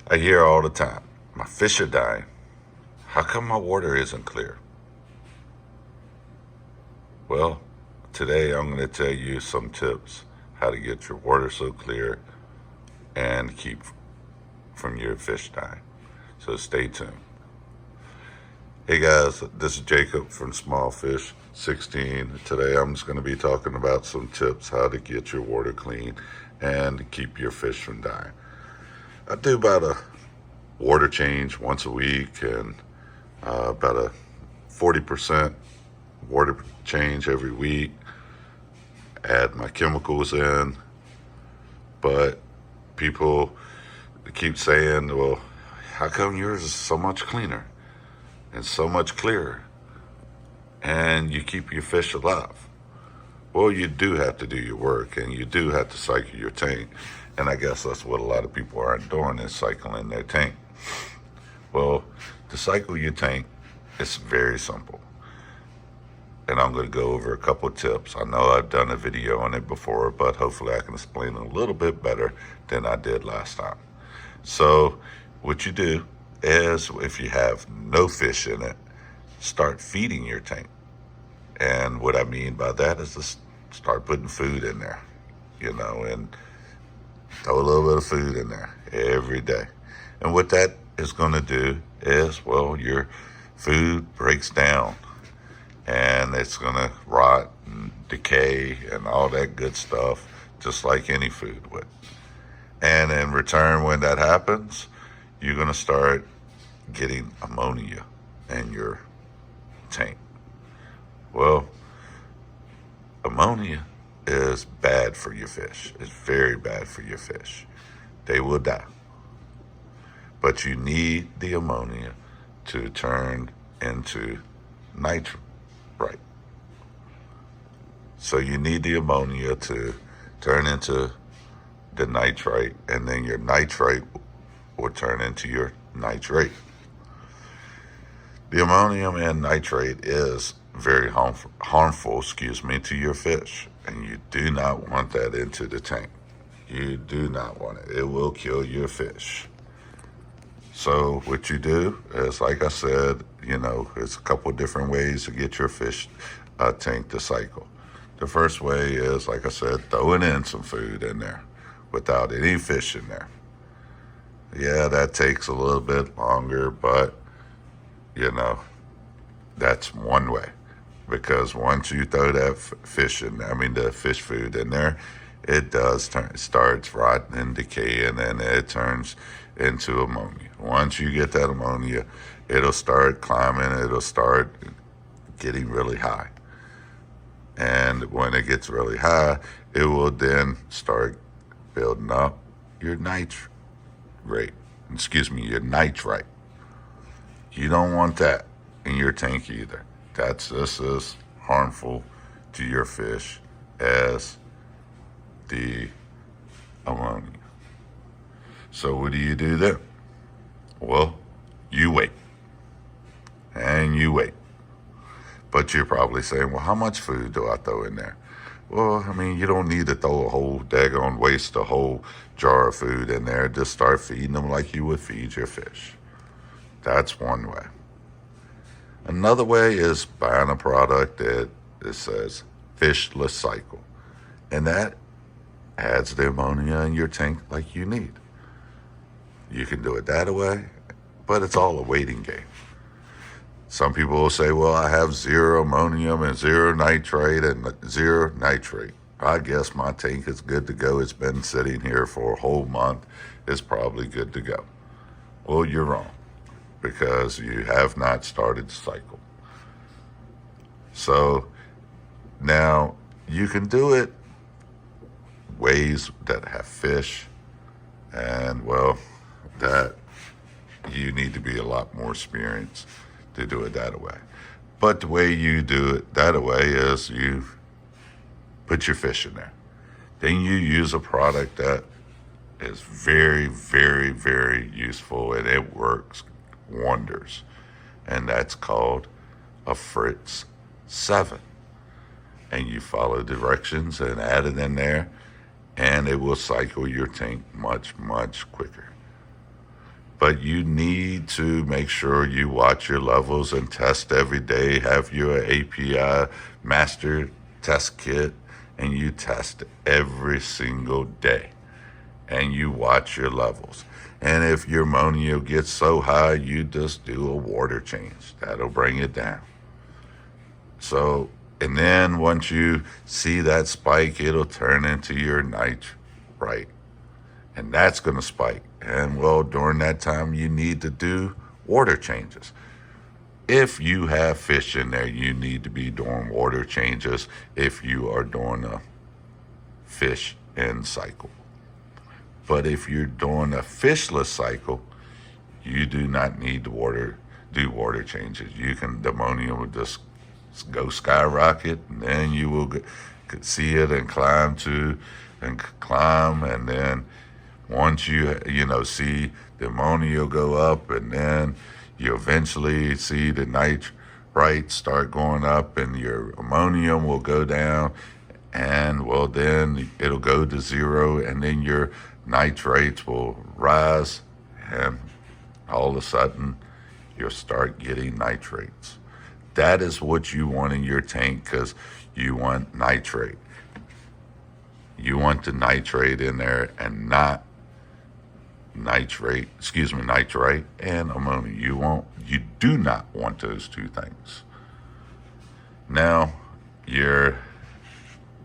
I hear all the time, my fish are dying. How come my water isn't clear? Well, today I'm going to tell you some tips how to get your water so clear and keep from your fish dying. So stay tuned. Hey guys, this is Jacob from Small Fish 16. Today I'm just going to be talking about some tips how to get your water clean and keep your fish from dying. I do about a water change once a week and about a 40% water change every week. Add my chemicals in, but people keep saying, well, how come yours is so much cleaner and so much clearer and you keep your fish alive? Well, you do have to do your work and you do have to cycle your tank. And I guess that's what a lot of people aren't doing, is cycling their tank. Well, to cycle your tank, it's very simple. And I'm going to go over a couple of tips. I know I've done a video on it before, but hopefully I can explain it a little bit better than I did last time. So what you do is, if you have no fish in it, start feeding your tank. And what I mean by that is to start putting food in there, and throw a little bit of food in there every day. And what that is going to do is, well, your food breaks down and it's going to rot and decay and all that good stuff, just like any food would. And in return, when that happens, you're going to start getting ammonia in your tank. Well, ammonia is bad for your fish. It's very bad for your fish. They will die. But you need the ammonia to turn into nitrate. So you need the ammonia to turn into the nitrite, and then your nitrite will turn into your nitrate. The ammonium and nitrate is very harmful, to your fish, and you do not want that into the tank. You do not want it. It will kill your fish. So what you do is, like I said, there's a couple different ways to get your fish tank to cycle. The first way is, like I said, throwing in some food in there without any fish in there. Yeah, that takes a little bit longer, but that's one way. Because once you throw that the fish food in there, it starts rotting and decaying, and it turns into ammonia. Once you get that ammonia, it'll start climbing, it'll start getting really high. And when it gets really high, it will then start building up your your nitrite. You don't want that in your tank either. That's just as harmful to your fish as the ammonia. So what do you do then? Well, you wait. And you wait. But you're probably saying, well, how much food do I throw in there? Well, you don't need to throw waste a whole jar of food in there. Just start feeding them like you would feed your fish. That's one way. Another way is buying a product that it says Fishless Cycle. And that adds the ammonia in your tank like you need. You can do it that way, but it's all a waiting game. Some people will say, well, I have zero ammonium and zero nitrate and zero nitrate. I guess my tank is good to go. It's been sitting here for a whole month. It's probably good to go. Well, you're wrong, because you have not started the cycle. So now you can do it ways that have fish, and well, that you need to be a lot more experienced to do it that way. But the way you do it that way is you put your fish in there. Then you use a product that is very, very, very useful, and it works wonders. And that's called a Fritz 7. And you follow directions and add it in there, and it will cycle your tank much, much quicker. But you need to make sure you watch your levels and test every day. Have your API master test kit and you test every single day and you watch your levels. And if your ammonia gets so high, you just do a water change. That'll bring it down. So, and then once you see that spike, it'll turn into your nitrite. And that's going to spike. And well, during that time, you need to do water changes. If you have fish in there, you need to be doing water changes if you are doing a fish in cycle. But if you're doing a fishless cycle, you do not need to do water changes. The ammonia will just go skyrocket, and then you will see it and climb, and then once you see the ammonia go up, and then you eventually see the nitrites start going up, and your ammonium will go down, and well, then it'll go to zero, and then your nitrates will rise, and all of a sudden you'll start getting nitrates. That is what you want in your tank, because you want nitrate. You want the nitrate in there and not nitrite and ammonia. You do not want those two things. Now,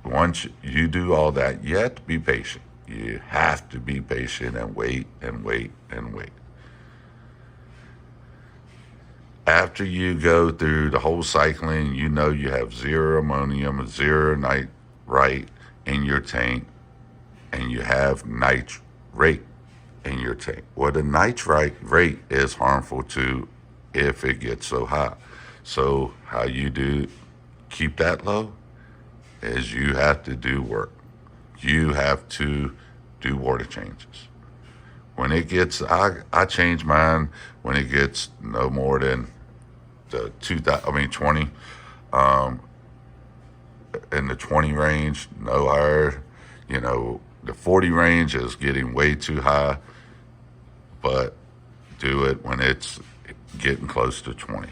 once you do all that, you have to be patient. You have to be patient and wait and wait and wait. After you go through the whole cycling, you know you have zero ammonium, zero nitrite in your tank, and you have nitrate in your tank. Well, the nitrite rate is harmful too if it gets so high. So how you do keep that low is you have to do work. You have to do water changes. When it gets, I change mine when it gets no more than the 20, in the 20 range, no higher. The 40 range is getting way too high, but do it when it's getting close to 20.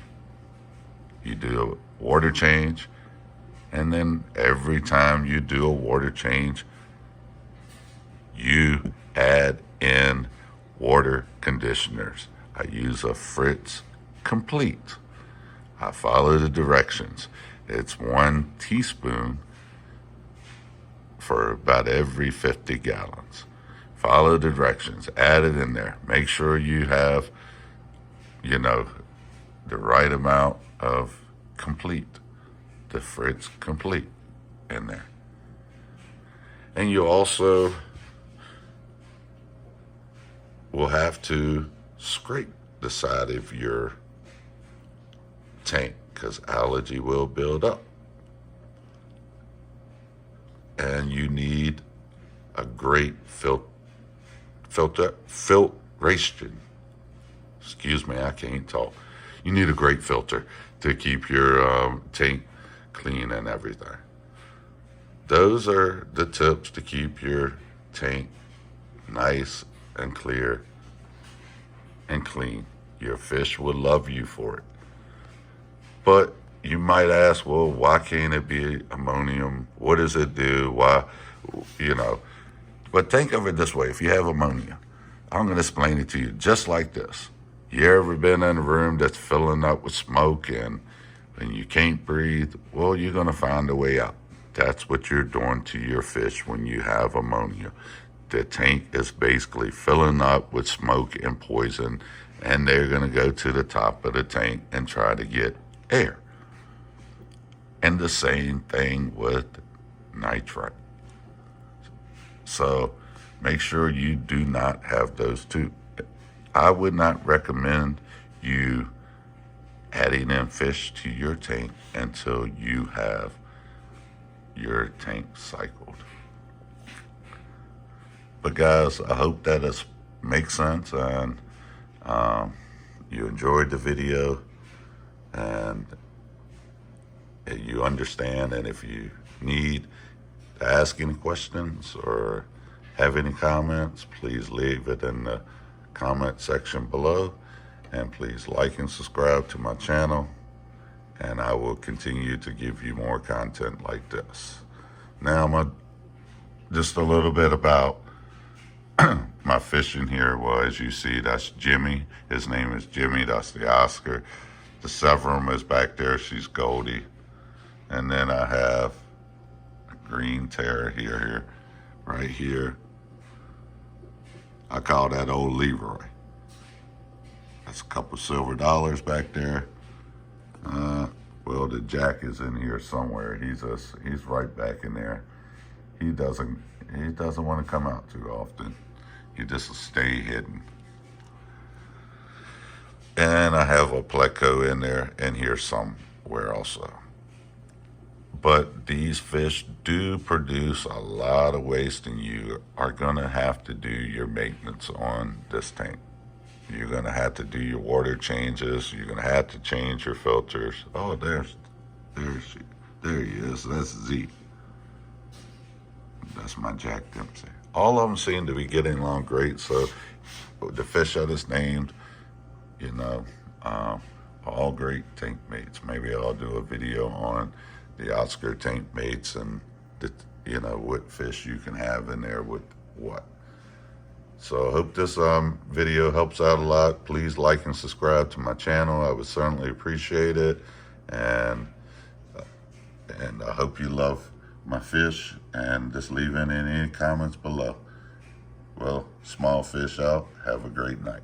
You do a water change, and then every time you do a water change, you add in water conditioners. I use a Fritz Complete. I follow the directions. It's 1 teaspoon for about every 50 gallons. Follow the directions, add it in there. Make sure you have, the right amount of Complete, the Fritz Complete in there. And you also will have to scrape the side of your tank because algae will build up. And you need a great filtration. Excuse me, I can't talk. You need a great filter to keep your tank clean and everything. Those are the tips to keep your tank nice and clear and clean. Your fish will love you for it. But you might ask, well, why can't it be ammonium? What does it do? Why, But think of it this way. If you have ammonia, I'm going to explain it to you just like this. You ever been in a room that's filling up with smoke and you can't breathe? Well, you're going to find a way out. That's what you're doing to your fish when you have ammonia. The tank is basically filling up with smoke and poison, and they're going to go to the top of the tank and try to get air. And the same thing with nitrite. So make sure you do not have those two. I would not recommend you adding in fish to your tank until you have your tank cycled. But guys, I hope that makes sense, and you enjoyed the video and you understand. And if you need to ask any questions or have any comments, please leave it in the comment section below. And please like and subscribe to my channel. And I will continue to give you more content like this. Now, just a little bit about my fishing here. Well, as you see, that's Jimmy. His name is Jimmy. That's the Oscar. The Severum is back there. She's Goldie. And then I have a green terror here, right here. I call that old Leroy. That's a couple silver dollars back there. Well, the Jack is in here somewhere. He's right back in there. He doesn't want to come out too often. He just stay hidden. And I have a Pleco in here somewhere also. But these fish do produce a lot of waste, and you are gonna have to do your maintenance on this tank. You're gonna have to do your water changes. You're gonna have to change your filters. Oh, there he is. That's Z. That's my Jack Dempsey. All of them seem to be getting along great. So the fish I just named, you know, all great tank mates. Maybe I'll do a video on the Oscar tank mates and what fish you can have in there with what. So I hope this video helps out a lot. Please like and subscribe to my channel. I would certainly appreciate it. And I hope you love my fish, and just leave in any comments below. Well, small fish out. Have a great night.